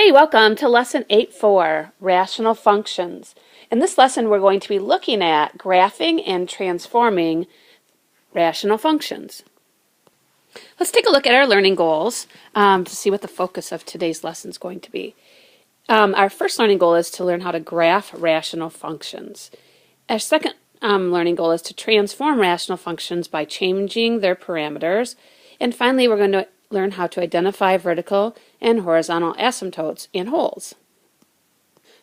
Hey, welcome to Lesson 8.4, Rational Functions. In this lesson, we're going to be looking at graphing and transforming rational functions. Let's take a look at our learning goals to see what the focus of today's lesson is going to be. Our first learning goal is to learn how to graph rational functions. Our second learning goal is to transform rational functions by changing their parameters. And finally, we're going to learn how to identify vertical and horizontal asymptotes in holes.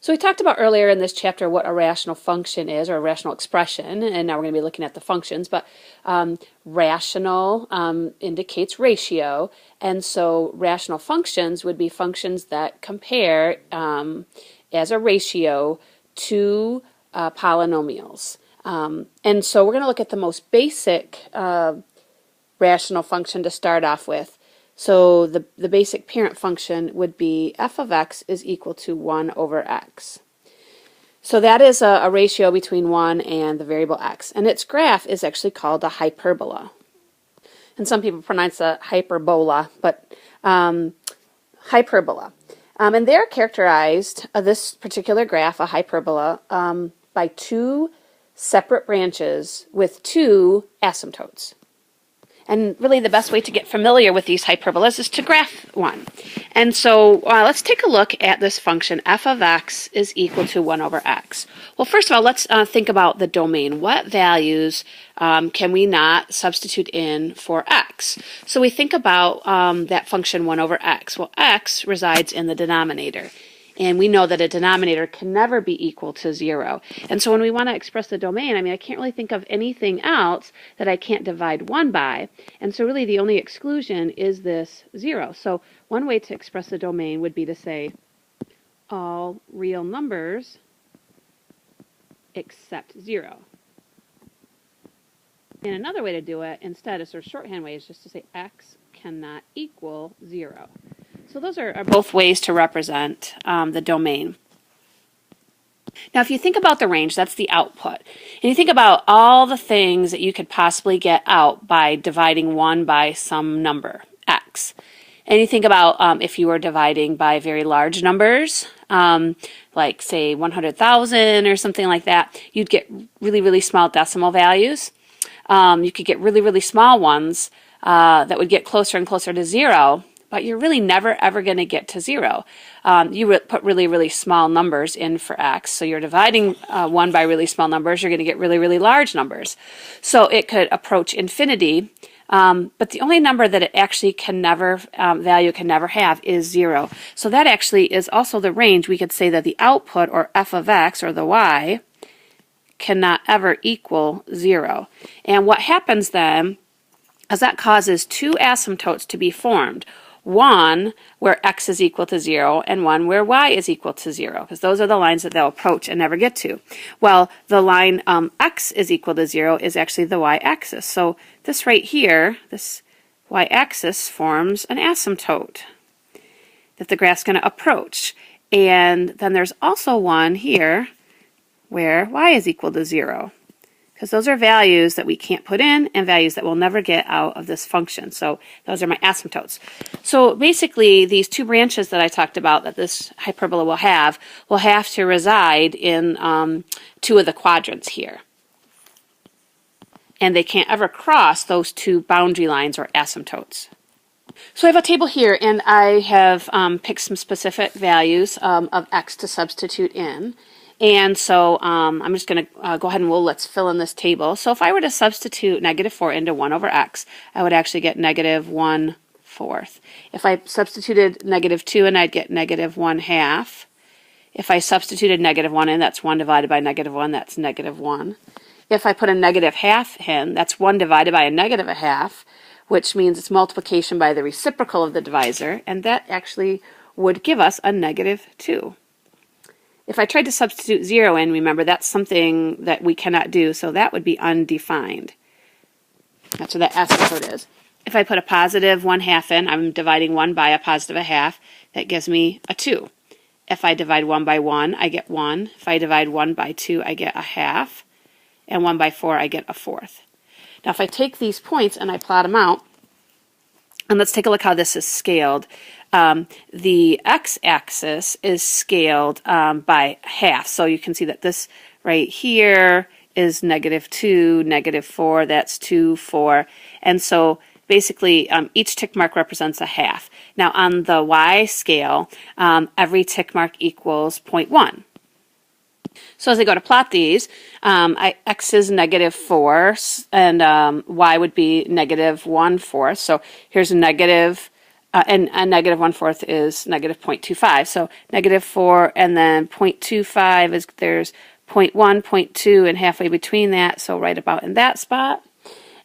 So we talked about earlier in this chapter what a rational function is, or a rational expression, and now we're going to be looking at the functions, but rational indicates ratio, and so rational functions would be functions that compare as a ratio to polynomials. And so we're going to look at the most basic rational function to start off with. So the basic parent function would be f of x is equal to 1 over x. So that is a ratio between 1 and the variable x. And its graph is actually called a hyperbola. And some people pronounce it hyperbola, but hyperbola. And they're characterized, this particular graph, a hyperbola, by two separate branches with two asymptotes. And really the best way to get familiar with these hyperbolas is to graph one. And so let's take a look at this function f of x is equal to 1 over x. Well, first of all, let's think about the domain. What values can we not substitute in for x? So we think about that function 1 over x. Well, x resides in the denominator. And we know that a denominator can never be equal to 0. And so when we want to express the domain, I can't really think of anything else that I can't divide 1 by. And so really the only exclusion is this 0. So one way to express the domain would be to say all real numbers except 0. And another way to do it instead, a sort of shorthand way, is just to say x cannot equal 0. So those are both ways to represent the domain. Now, if you think about the range, that's the output. And you think about all the things that you could possibly get out by dividing 1 by some number, x. And you think about if you were dividing by very large numbers, like say 100,000 or something like that, you'd get really, really small decimal values. You could get really, really small ones that would get closer and closer to 0. But you're really never ever going to get to 0. You put really, really small numbers in for x. So you're dividing 1 by really small numbers, you're going to get really, really large numbers. So it could approach infinity, but the only number that it actually can never, value can never have is 0. So that actually is also the range. We could say that the output, or f of x, or the y, cannot ever equal 0. And what happens then is that causes two asymptotes to be formed. One where x is equal to 0 and one where y is equal to 0, because those are the lines that they'll approach and never get to. Well, the line x is equal to 0 is actually the y-axis. So this right here, this y-axis, forms an asymptote that the graph's going to approach. And then there's also one here where y is equal to 0. Because those are values that we can't put in and values that we'll never get out of this function. So those are my asymptotes. So basically these two branches that I talked about that this hyperbola will have to reside in two of the quadrants here. And they can't ever cross those two boundary lines or asymptotes. So I have a table here, and I have picked some specific values of x to substitute in. And so I'm just going to go ahead and let's fill in this table. So if I were to substitute -4 into 1 over x, I would actually get -1/4. If I substituted -2 in, I'd get -1/2. If I substituted -1 in, that's 1 divided by -1, that's -1. If I put a -1/2 in, that's 1 divided by a -1/2, which means it's multiplication by the reciprocal of the divisor, and that actually would give us a -2. If I tried to substitute 0 in, remember that's something that we cannot do, so that would be undefined. That's what that asymptote is. If I put a +1/2 in, I'm dividing 1 by a +1/2, that gives me a 2. If I divide 1 by 1, I get 1. If I divide 1 by 2, I get a 1/2. And 1 by 4, I get a 1/4. Now if I take these points and I plot them out, And let's take a look how this is scaled. The x-axis is scaled by half. So you can see that this right here is -2, -4, that's 2, 4. And so basically each tick mark represents a half. Now on the y scale, every tick mark equals 0.1. So as I go to plot these, x is -4 and y would be -1/4. So here's a negative, and a -1/4 is -0.25. So -4 and then 0.25 is there's 0.1, 0.2, and halfway between that, so right about in that spot.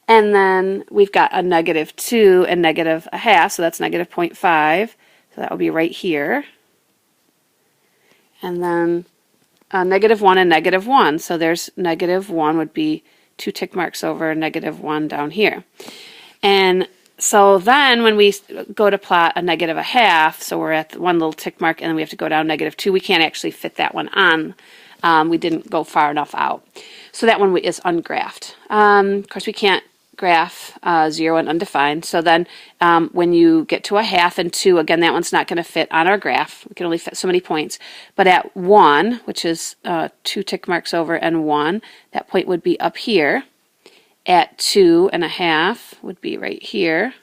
And then we've got a -2 and -0.5, so that's -0.5. So that will be right here. And then -1 and -1. So there's -1 would be 2 tick marks over, -1 down here. And so then when we go to plot a -0.5, so we're at one little tick mark and then we have to go down -2, we can't actually fit that one on. We didn't go far enough out. So that one is ungraphed. Of course, we can't graph 0 and undefined. So then when you get to a half and 2, again, that one's not going to fit on our graph. We can only fit so many points. But at 1, which is 2 tick marks over and 1, that point would be up here. At 2.5 would be right here.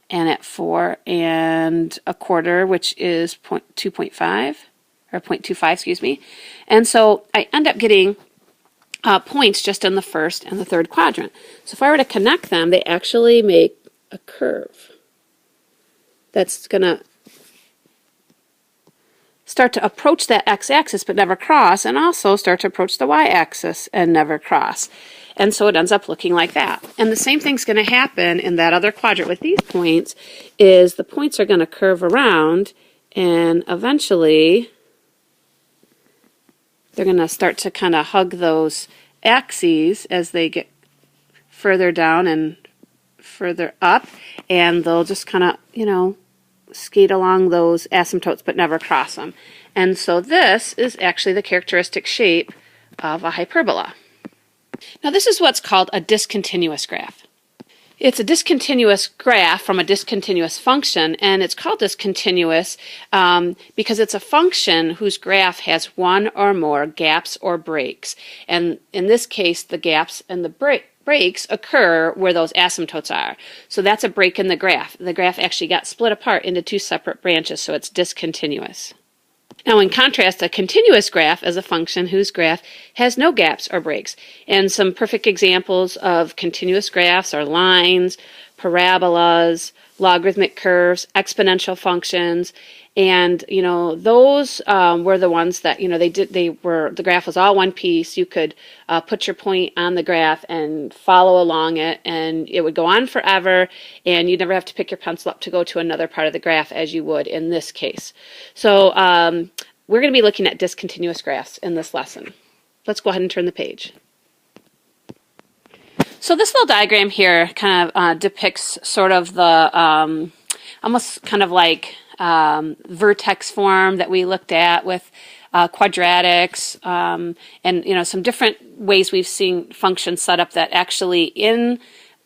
And at 4.25, which is 2.5, or 0.25, excuse me. And so I end up getting points just in the first and the third quadrant. So if I were to connect them, they actually make a curve that's going to start to approach that x-axis but never cross, and also start to approach the y-axis and never cross. And so it ends up looking like that. And the same thing's going to happen in that other quadrant with these points, is the points are going to curve around, and eventually they're going to start to kind of hug those axes as they get further down and further up, and they'll just kind of, you know, skate along those asymptotes but never cross them. And so this is actually the characteristic shape of a hyperbola. Now this is what's called a discontinuous graph. It's a discontinuous graph from a discontinuous function, and it's called discontinuous because it's a function whose graph has one or more gaps or breaks. And in this case, the gaps and the breaks occur where those asymptotes are. So that's a break in the graph. The graph actually got split apart into 2 separate branches, so it's discontinuous. Now, in contrast, a continuous graph is a function whose graph has no gaps or breaks. And some perfect examples of continuous graphs are lines, parabolas, logarithmic curves, exponential functions, and you know those were the ones that the graph was all one piece. You could put your point on the graph and follow along it, and it would go on forever, and you'd never have to pick your pencil up to go to another part of the graph as you would in this case. So we're going to be looking at discontinuous graphs in this lesson. Let's go ahead and turn the page. So this little diagram here kind of depicts sort of the almost kind of like vertex form that we looked at with quadratics, and you know, some different ways we've seen functions set up that actually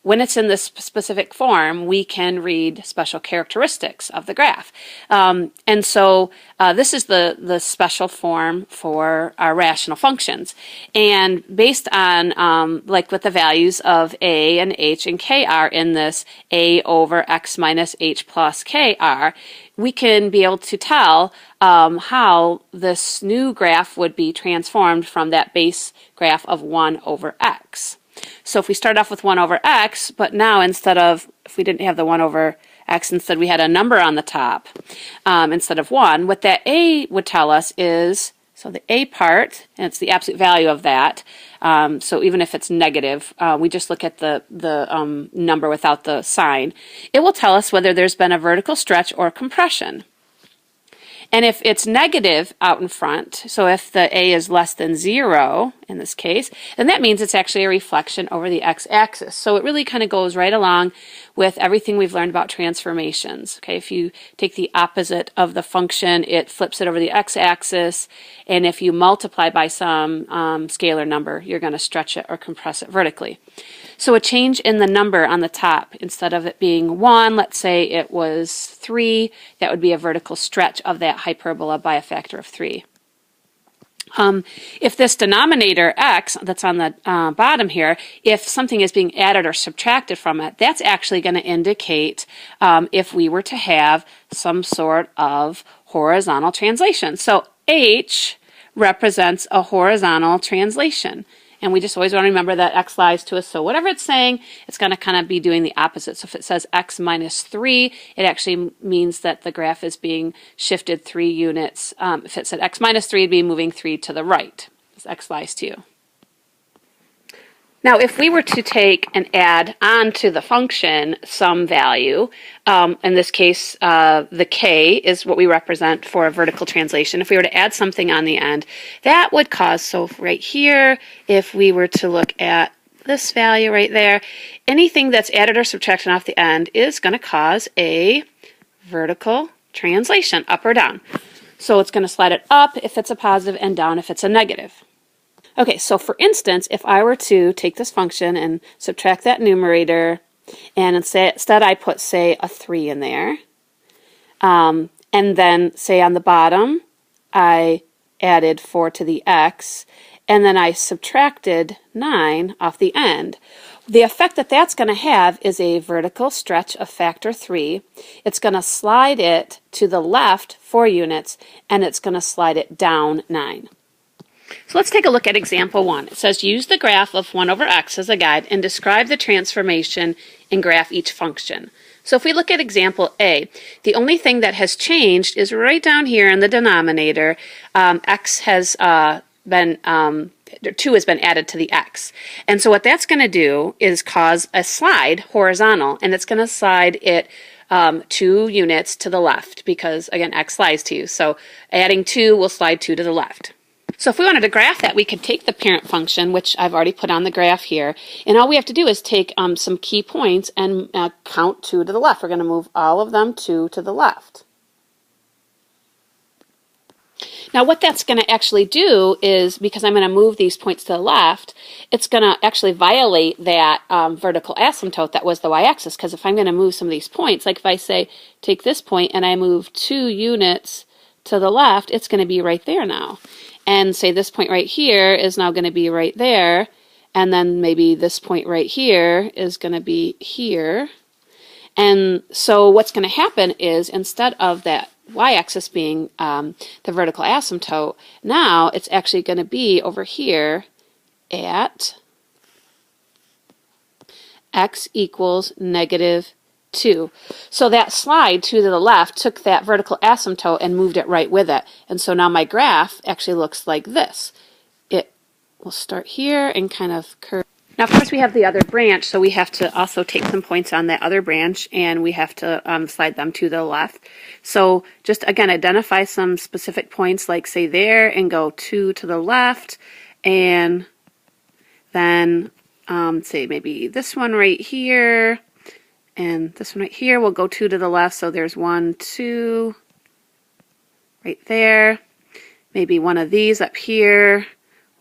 when it's in this specific form, we can read special characteristics of the graph. And so this is the special form for our rational functions. And based on like what the values of a and h and k are in this a over x minus h plus k are, we can be able to tell how this new graph would be transformed from that base graph of 1 over x. So if we start off with 1 over x, but now if we didn't have the 1 over x, instead we had a number on the top instead of 1, what that a would tell us is, so the a part, and it's the absolute value of that, so even if it's negative, we just look at the number without the sign, it will tell us whether there's been a vertical stretch or compression. And if it's negative out in front, so if the a is less than 0 in this case, then that means it's actually a reflection over the x-axis. So it really kind of goes right along with everything we've learned about transformations. Okay, if you take the opposite of the function, it flips it over the x-axis, and if you multiply by some scalar number, you're going to stretch it or compress it vertically. So a change in the number on the top, instead of it being 1, let's say it was 3, that would be a vertical stretch of that hyperbola by a factor of 3. If this denominator x that's on the bottom here, if something is being added or subtracted from it, that's actually going to indicate if we were to have some sort of horizontal translation. So h represents a horizontal translation. And we just always want to remember that x lies to us. So whatever it's saying, it's going to kind of be doing the opposite. So if it says x minus 3, it actually means that the graph is being shifted 3 units. If it said x minus 3, it'd be moving 3 to the right, because x lies to you. Now, if we were to take and add onto the function some value, in this case, the k is what we represent for a vertical translation. If we were to add something on the end, that would cause, so right here, if we were to look at this value right there, anything that's added or subtracted off the end is going to cause a vertical translation, up or down. So it's going to slide it up if it's a positive and down if it's a negative. Okay, so for instance, if I were to take this function and subtract that numerator, and instead I put, say, a 3 in there, and then, say, on the bottom, I added 4 to the x, and then I subtracted 9 off the end, the effect that that's going to have is a vertical stretch of factor 3. It's going to slide it to the left 4 units, and it's going to slide it down 9. So let's take a look at example 1. It says use the graph of 1 over x as a guide and describe the transformation and graph each function. So if we look at example A, the only thing that has changed is right down here in the denominator, x has been 2 has been added to the x. And so what that's going to do is cause a slide horizontal, and it's going to slide it 2 units to the left because, again, x lies to you. So adding 2 will slide 2 to the left. So if we wanted to graph that, we could take the parent function, which I've already put on the graph here, and all we have to do is take some key points and count 2 to the left. We're going to move all of them 2 to the left. Now what that's going to actually do is, because I'm going to move these points to the left, it's going to actually violate that vertical asymptote that was the y-axis, because if I'm going to move some of these points, like if I say take this point and I move 2 units to the left, it's going to be right there now. And say this point right here is now going to be right there, and then maybe this point right here is going to be here. And so what's going to happen is, instead of that y-axis being the vertical asymptote, now it's actually going to be over here at x equals negative 2. So that slide 2 to the left took that vertical asymptote and moved it right with it. And so now my graph actually looks like this. It will start here and kind of curve. Now, of course, we have the other branch, so we have to also take some points on that other branch, and we have to slide them to the left. So just, again, identify some specific points, like, say, there, and go 2 to the left, and then, say, maybe this one right here, and this one right here will go 2 to the left, so there's 1, 2, right there. Maybe one of these up here,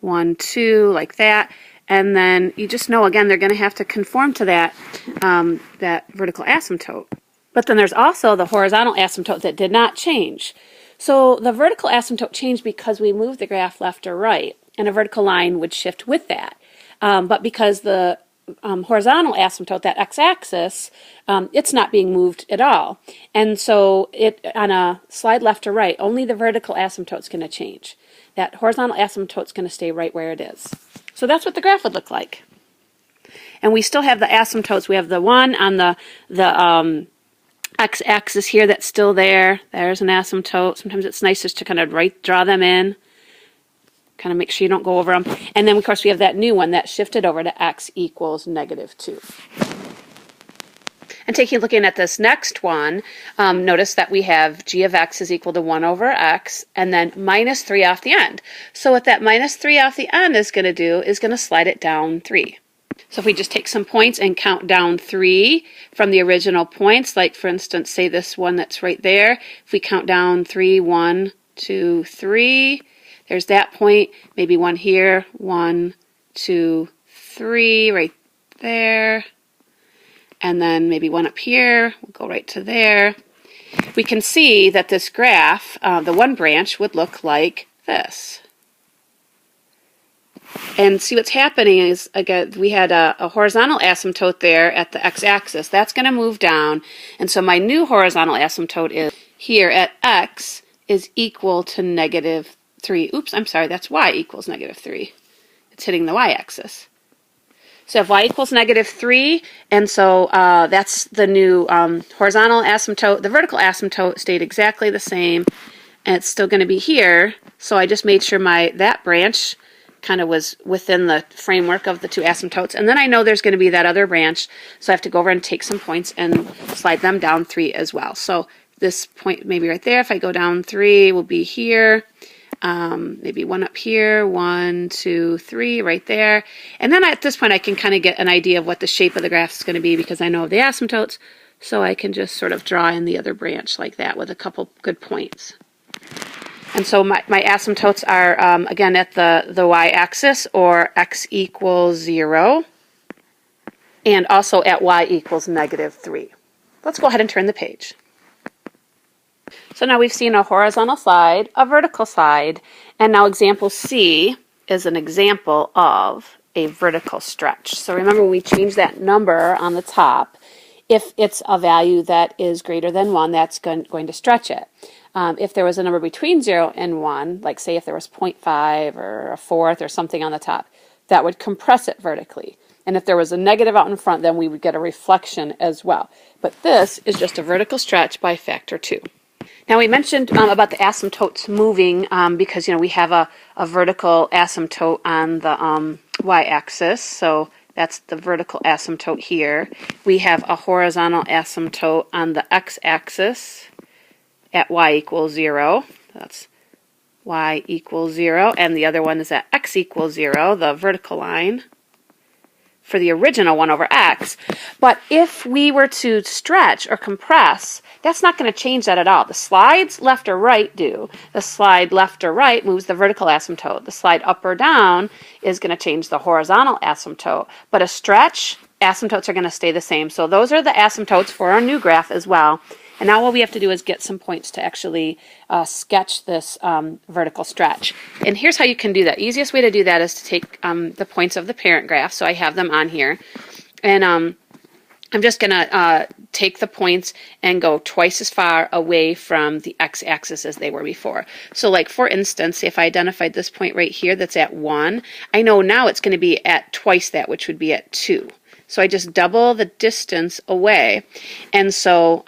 1, 2, like that. And then you just know, again, they're going to have to conform to that, that vertical asymptote. But then there's also the horizontal asymptote that did not change. So the vertical asymptote changed because we moved the graph left or right, and a vertical line would shift with that. But because the horizontal asymptote, that x-axis, it's not being moved at all. And so it, on a slide left or right, only the vertical asymptote is going to change. That horizontal asymptote is going to stay right where it is. So that's what the graph would look like. And we still have the asymptotes. We have the one on the x-axis here that's still there. There's an asymptote. Sometimes it's nice just to kind of draw them in. Kind of make sure you don't go over them. And then, of course, we have that new one that shifted over to x equals negative 2. And looking at this next one, notice that we have g of x is equal to 1 over x, and then minus 3 off the end. So what that minus 3 off the end is going to do is going to slide it down 3. So if we just take some points and count down 3 from the original points, like for instance, say this one that's right there, if we count down 3, 1, 2, 3, there's that point, maybe one here, 1, 2, 3, right there, and then maybe one up here, we'll go right to there. We can see that this graph, the one branch would look like this. And see what's happening is, again, we had a horizontal asymptote there at the x-axis. That's going to move down. And so my new horizontal asymptote is here at x is equal to negative 3. Oops, I'm sorry, that's y equals negative 3. It's hitting the y-axis. So if y equals negative 3, and so that's the new horizontal asymptote. The vertical asymptote stayed exactly the same, and it's still going to be here. So I just made sure that branch kind of was within the framework of the two asymptotes. And then I know there's going to be that other branch, so I have to go over and take some points and slide them down 3 as well. So this point maybe right there, if I go down 3, will be here. Maybe one up here, 1, 2, 3, right there. And then at this point I can kind of get an idea of what the shape of the graph is going to be because I know of the asymptotes, so I can just sort of draw in the other branch like that with a couple good points. And so my asymptotes are, again, at the y-axis, or x equals 0, and also at y equals negative 3. Let's go ahead and turn the page. So now we've seen a horizontal slide, a vertical slide, and now example C is an example of a vertical stretch. So remember, when we change that number on the top, if it's a value that is greater than 1, that's going to stretch it. If there was a number between 0 and 1, like say if there was 0.5 or a fourth or something on the top, that would compress it vertically. And if there was a negative out in front, then we would get a reflection as well. But this is just a vertical stretch by factor 2. Now we mentioned about the asymptotes moving because we have a vertical asymptote on the y-axis, so that's the vertical asymptote here. We have a horizontal asymptote on the x-axis at y equals 0. That's y equals 0, and the other one is at x equals 0, the vertical line for the original 1 over x. But if we were to stretch or compress, that's not going to change that at all. The slides left or right do. The slide left or right moves the vertical asymptote. The slide up or down is going to change the horizontal asymptote. But a stretch, asymptotes are going to stay the same. So those are the asymptotes for our new graph as well. And now what we have to do is get some points to actually sketch this vertical stretch. And here's how you can do that. Easiest way to do that is to take the points of the parent graph. So I have them on here. And I'm just going to take the points and go twice as far away from the x-axis as they were before. So like for instance, if I identified this point right here that's at 1, I know now it's going to be at twice that, which would be at 2. So I just double the distance away. And so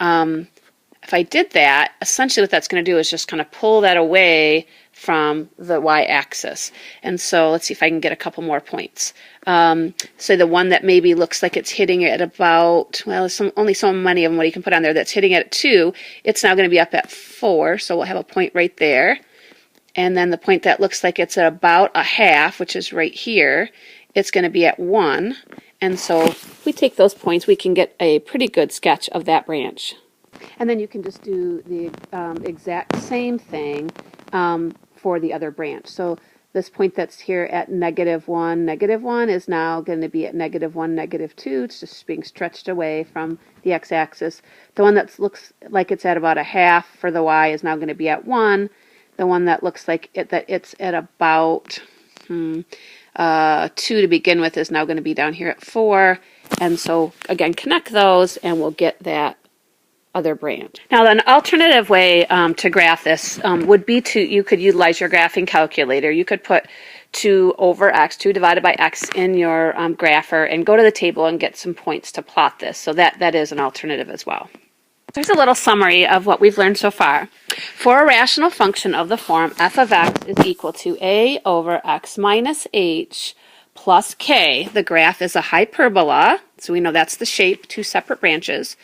if I did that, essentially what that's going to do is just kind of pull that away from the y-axis. And so let's see if I can get a couple more points. So the one that maybe looks like it's hitting it at about, well, there's only so many of them what you can put on there that's hitting it at 2. It's now going to be up at 4, so we'll have a point right there. And then the point that looks like it's at about a half, which is right here, it's going to be at 1. And so if we take those points, we can get a pretty good sketch of that branch. And then you can just do the exact same thing for the other branch. So this point that's here at negative 1 is now going to be at negative 1, negative 2. It's just being stretched away from the x-axis. The one that looks like it's at about a half for the y is now going to be at 1. The one that looks like it's at about 2 to begin with is now going to be down here at 4. And so again, connect those and we'll get that other branch. Now, an alternative way to graph this would be you could utilize your graphing calculator. You could put 2 over x, 2 divided by x in your grapher and go to the table and get some points to plot this. So that is an alternative as well. Here's a little summary of what we've learned so far. For a rational function of the form f of x is equal to a over x minus h plus k, the graph is a hyperbola. So we know that's the shape, two separate branches.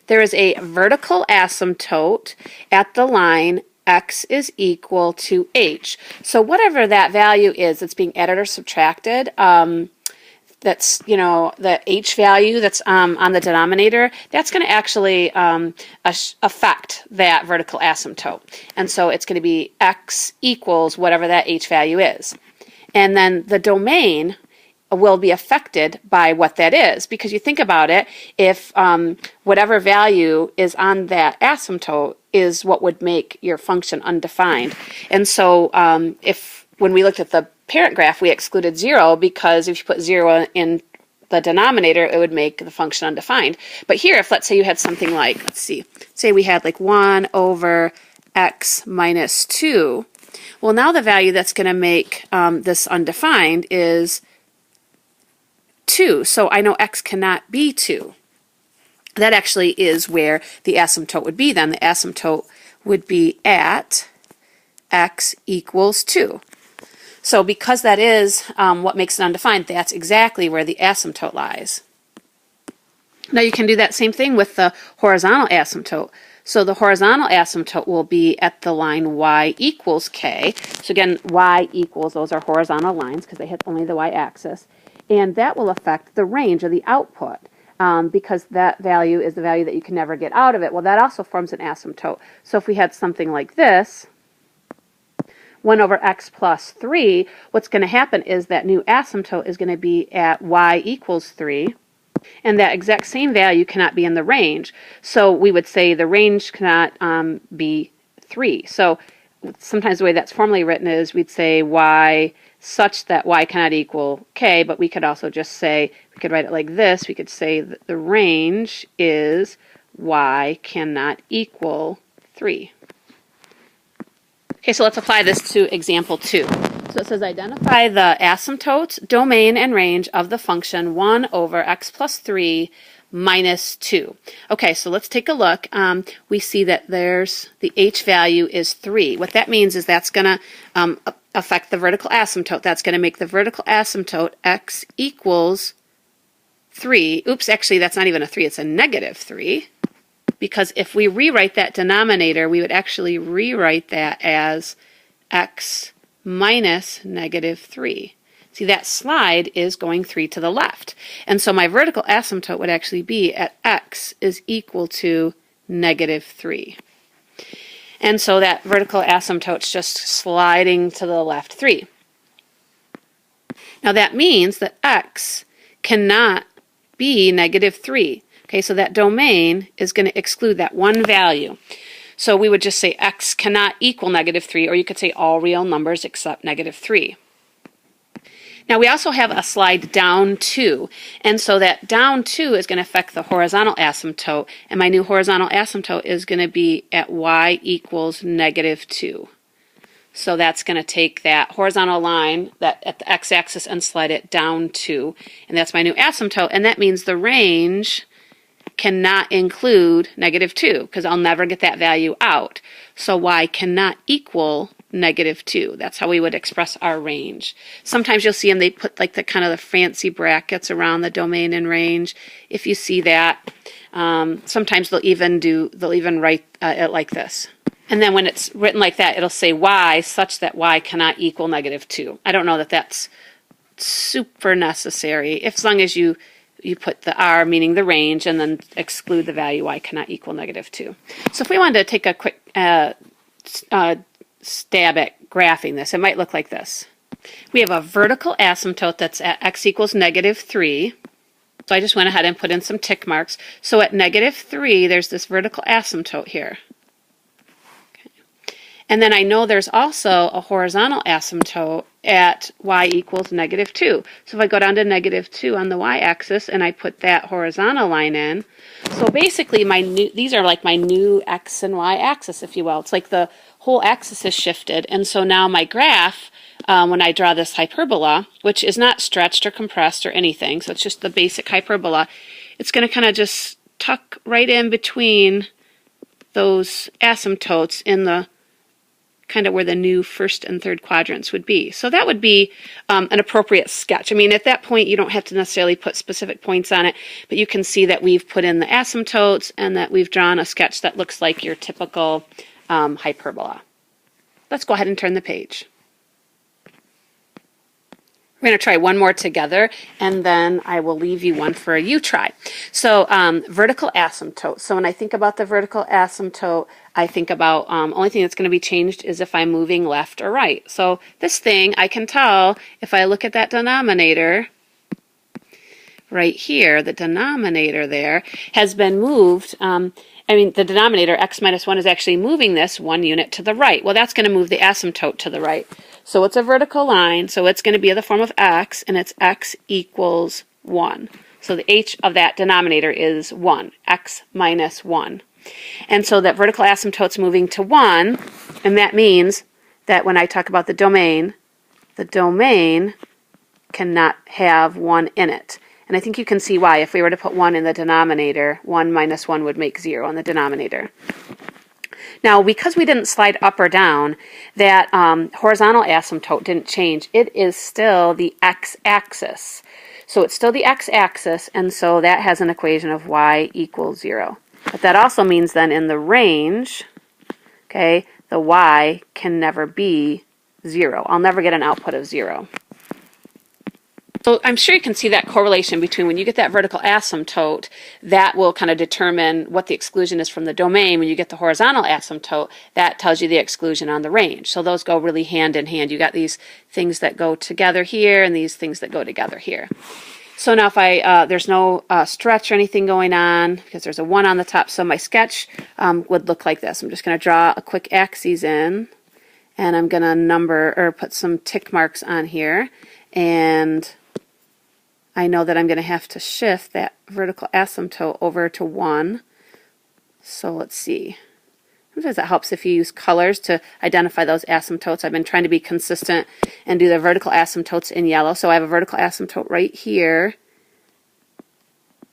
There is a vertical asymptote at the line x is equal to h. So whatever that value is that's being added or subtracted, that's, the h value that's on the denominator, that's going to actually affect that vertical asymptote. And so it's going to be x equals whatever that h value is. And then the domain will be affected by what that is, because you think about it, if whatever value is on that asymptote is what would make your function undefined. And so when we looked at the parent graph, we excluded 0, because if you put 0 in the denominator, it would make the function undefined. But here, if let's say you had something like, let's see, say we had like 1 over x minus 2, well, now the value that's going to make this undefined is 2. So I know x cannot be 2. That actually is where the asymptote would be then. The asymptote would be at x equals 2. So because that is what makes it undefined, that's exactly where the asymptote lies. Now you can do that same thing with the horizontal asymptote. So the horizontal asymptote will be at the line y equals k. So again, y equals, those are horizontal lines because they hit only the y-axis. And that will affect the range of the output, because that value is the value that you can never get out of it. Well, that also forms an asymptote. So if we had something like this, 1 over x plus 3, what's going to happen is that new asymptote is going to be at y equals 3, and that exact same value cannot be in the range. So we would say the range cannot be 3. So sometimes the way that's formally written is we'd say y such that y cannot equal k, but we could also just say, we could write it like this, we could say that the range is y cannot equal 3. Okay, so let's apply this to example 2. So it says identify the asymptotes, domain, and range of the function 1 over x plus 3 minus 2. Okay, so let's take a look. We see that there's the h value is 3. What that means is that's going to affect the vertical asymptote. That's going to make the vertical asymptote x equals 3. Oops, actually that's not even a 3, it's a negative 3. Because if we rewrite that denominator, we would actually rewrite that as x minus negative 3. See, that slide is going 3 to the left. And so my vertical asymptote would actually be at x is equal to negative 3. And so that vertical asymptote's just sliding to the left 3. Now that means that x cannot be negative 3. Okay, so that domain is going to exclude that one value. So we would just say x cannot equal negative 3, or you could say all real numbers except negative 3. Now we also have a slide down 2, and so that down 2 is going to affect the horizontal asymptote, and my new horizontal asymptote is going to be at y equals negative 2. So that's going to take that horizontal line that at the x-axis and slide it down 2, and that's my new asymptote, and that means the range cannot include negative 2, because I'll never get that value out. So y cannot equal negative 2. That's how we would express our range. Sometimes you'll see them, they put like the kind of the fancy brackets around the domain and range. If you see that, sometimes they'll even write it like this. And then when it's written like that, it'll say y such that y cannot equal negative 2. I don't know that that's super necessary, as long as you put the r, meaning the range, and then exclude the value y cannot equal negative 2. So if we wanted to take a quick stab at graphing this, it might look like this. We have a vertical asymptote that's at x equals negative 3. So I just went ahead and put in some tick marks. So at negative 3, there's this vertical asymptote here. And then I know there's also a horizontal asymptote at y equals negative 2. So if I go down to negative 2 on the y-axis and I put that horizontal line in, so basically these are like my new x and y axis, if you will. It's like the whole axis is shifted. And so now my graph, when I draw this hyperbola, which is not stretched or compressed or anything, so it's just the basic hyperbola, it's going to kind of just tuck right in between those asymptotes in the kind of where the new first and third quadrants would be. So that would be an appropriate sketch. I mean, at that point, you don't have to necessarily put specific points on it, but you can see that we've put in the asymptotes and that we've drawn a sketch that looks like your typical hyperbola. Let's go ahead and turn the page. We're going to try one more together, and then I will leave you one for you try. So vertical asymptote. So when I think about the vertical asymptote, I think about only thing that's going to be changed is if I'm moving left or right. So this thing, I can tell if I look at that denominator right here, the denominator there has been moved. The denominator, x minus 1, is actually moving this 1 unit to the right. Well, that's going to move the asymptote to the right. So it's a vertical line, so it's going to be in the form of x, and it's x equals 1. So the h of that denominator is 1, x minus 1. And so that vertical asymptote's moving to 1, and that means that when I talk about the domain cannot have 1 in it. And I think you can see why. If we were to put 1 in the denominator, 1 minus 1 would make 0 in the denominator. Now, because we didn't slide up or down, that horizontal asymptote didn't change. It is still the x-axis. So it's still the x-axis, and so that has an equation of y equals 0. But that also means then in the range, okay, the y can never be 0. I'll never get an output of 0. So I'm sure you can see that correlation between when you get that vertical asymptote, that will kind of determine what the exclusion is from the domain. When you get the horizontal asymptote, that tells you the exclusion on the range. So those go really hand in hand. You got these things that go together here and these things that go together here. So now if there's no stretch or anything going on because there's a 1 on the top, so my sketch would look like this. I'm just going to draw a quick axes in, and I'm going to number or put some tick marks on here, and I know that I'm going to have to shift that vertical asymptote over to 1. So let's see. Sometimes it helps if you use colors to identify those asymptotes. I've been trying to be consistent and do the vertical asymptotes in yellow. So I have a vertical asymptote right here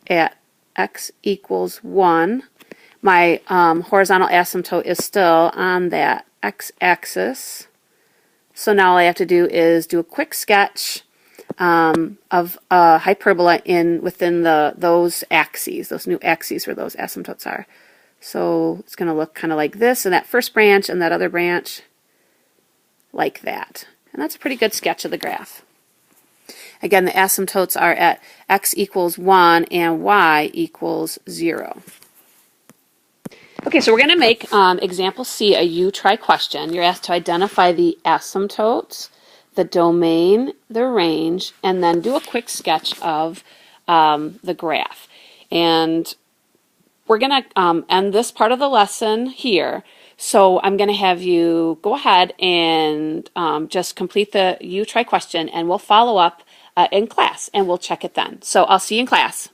at x equals 1. My horizontal asymptote is still on that x-axis. So now all I have to do is do a quick sketch of a hyperbola within those axes, those new axes where those asymptotes are. So it's going to look kind of like this, and that first branch and that other branch like that. And that's a pretty good sketch of the graph. Again, the asymptotes are at x equals 1 and y equals 0. Okay, so we're going to make example C a you-try question. You're asked to identify the asymptotes, the domain, the range, and then do a quick sketch of the graph. And we're going to end this part of the lesson here. So I'm going to have you go ahead and just complete the you-try question, and we'll follow up in class, and we'll check it then. So I'll see you in class.